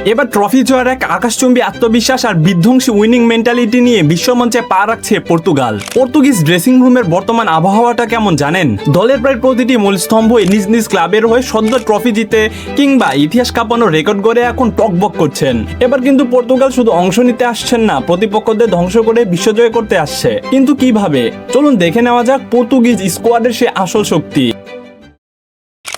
এবার ট্রফি জয়ের এক আকাশচুম্বী আত্মবিশ্বাস আর বিধ্বংসী উইনিং মেন্টালিটি নিয়ে বিশ্বমঞ্চে পা রাখছে পর্তুগাল। পর্তুগিজ ড্রেসিং রুমের বর্তমান আবহাওয়াটা কেমন জানেন? দলের প্রায় প্রতিটি মূল স্তম্ভ নিজ নিজ ক্লাবের হয়ে সদ্য ট্রফি জিতে কিংবা ইতিহাস কাঁপানো রেকর্ড গড়ে এখন টকবক করছেন। এবার কিন্তু পর্তুগাল শুধু অংশ নিতে আসছেন না, প্রতিপক্ষদের ধ্বংস করে বিশ্বজয় করতে আসছে। কিন্তু কিভাবে? চলুন দেখে নেওয়া যাক পর্তুগিজ স্কোয়াডের সে আসল শক্তি।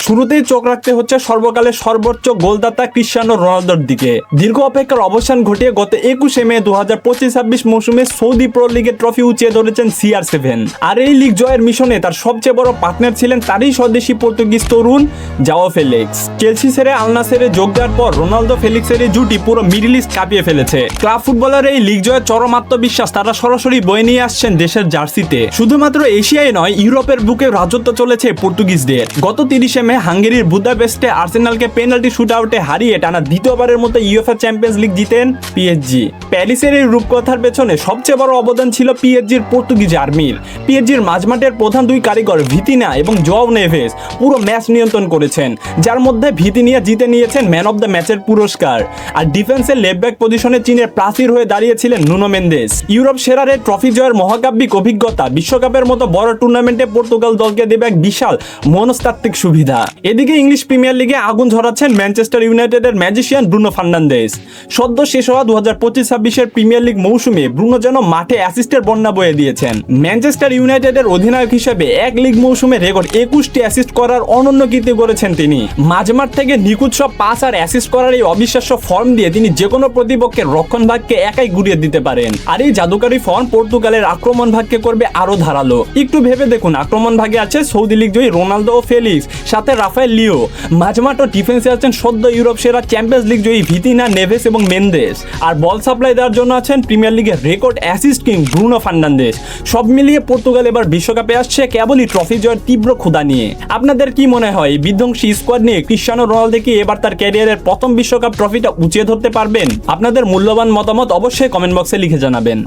শুরুতেই চোখ রাখতে হচ্ছে সর্বকালের সর্বোচ্চ গোলদাতা ক্রিশ্চিয়ানো রোনালদোর দিকে। দীর্ঘ অপেক্ষার অবসান ঘটিয়ে গত 21 মে 2025-26 মৌসুমে সৌদি প্রো লিগের ট্রফি উঁচিয়ে ধরেছেন CR7। আর এই লিগ জয়ের মিশনে তার সবচেয়ে বড় পার্টনার ছিলেন তারই স্বদেশী পর্তুগিজ তরুণ জাও ফেলিক্স। চেলসি ছেড়ে আল নাসেরে যোগ দেওয়ার পর রোনালদো ফেলিক্সের এই জুটি পুরো মিডল ইস্ট কাঁপিয়ে ফেলেছে। ক্লাব ফুটবলার এই লিগ জয়ের চরম আত্মবিশ্বাস তারা সরাসরি বয়ে নিয়ে আসছেন দেশের জার্সিতে। শুধুমাত্র এশিয়ায় নয়, ইউরোপের বুকে রাজত্ব চলেছে পর্তুগিজদের। গত 30 মে হাঙ্গেরির বুদাপেস্টে আর্সেনালকে পেনাল্টি শুটআউটে হারিয়ে টানা দ্বিতীয়বারের মতো ইউএফএ চ্যাম্পিয়ন্স লিগ জিতেন পিএসজি। প্যারিসের এই রূপকথার পেছনে সবচেয়ে বড় অবদান ছিল পিএসজির পর্তুগিজ আর্মির। পিএসজির মাঝমাঠের প্রধান দুই কারিগর ভিতিনা এবং জোয়াও নেভেস পুরো ম্যাচ নিয়ন্ত্রণ করেছেন, যার মধ্যে ভিতিনিয়া জিতে নিয়েছেন ম্যান অফ দ্য ম্যাচের পুরস্কার। আর ডিফেন্সের লেফট ব্যাক পজিশনে চীনের প্রাচীর হয়ে দাঁড়িয়েছিলেন নুনো মেন্দেস। ইউরোপ সেরার এই ট্রফি জয়ের মহাকাব্যিক অভিজ্ঞতা বিশ্বকাপের মতো বড় টুর্নামেন্টে পর্তুগাল দলকে দেবে এক বিশাল মনস্তাত্ত্বিক সুবিধা। এদিকে ইংলিশ প্রিমিয়ার লিগে আগুন ঝরাচ্ছেন ম্যানচেস্টার ইউনাইটেডের ম্যাজিশিয়ান ব্রুনো ফার্নান্দেজ। সদ্য শেষ হওয়া 2025-26 প্রিমিয়ার লিগ মৌসুমে ব্রুনো যেন মাঠে অ্যাসিস্টের বন্যা বয়ে দিয়েছেন। ম্যানচেস্টার ইউনাইটেডের অধিনায়ক হিসেবে এক লিগ মৌসুমে রেকর্ড 21টি অ্যাসিস্ট করার অনন্য কীর্তি গড়েছেন তিনি। মাঝমাঠ থেকে নিখুঁত সব পাস আর অ্যাসিস্ট করার এই অবিশ্বাস্য ফর্ম দিয়ে তিনি যে কোনো প্রতিপক্ষের রক্ষণ ভাগকে একাই গুড়িয়ে দিতে পারেন। আর এই জাদুকারী ফর্ম পর্তুগালের আক্রমণ ভাগকে করবে আরো ধারালো। একটু ভেবে দেখুন, আক্রমণ ভাগে আছে সৌদি লিগ জয়ী রোনালদো ও ফেলিক্স, সাথে রাফায়েল লিও। মাঝমাঠ ও ডিফেন্সে আছেন সদ্য ইউরোপ সেরা চ্যাম্পিয়ন্স লিগ জয়ী ভিতিনা, নেভেস এবং মেন্দেস। আর বল সাপ্লাই দেওয়ার জন্য আছেন প্রিমিয়ার লিগের record assist king Bruno Fernandes. সব মিলিয়ে পর্তুগাল এবার বিশ্বকাপে আসছে কেবলই ট্রফি জয়ের তীব্র ক্ষুধা নিয়ে। আপনাদের কি মনে হয়, বিধ্বংসী স্কোয়াড নিয়ে ক্রিশ্চিয়ানো রোনালদো কি এবার তার ক্যারিয়ারের প্রথম বিশ্বকাপ ট্রফিটা উঁচিয়ে ধরতে পারবেন? আপনাদের মূল্যবান মতামত অবশ্যই কমেন্ট বক্সে লিখে জানাবেন।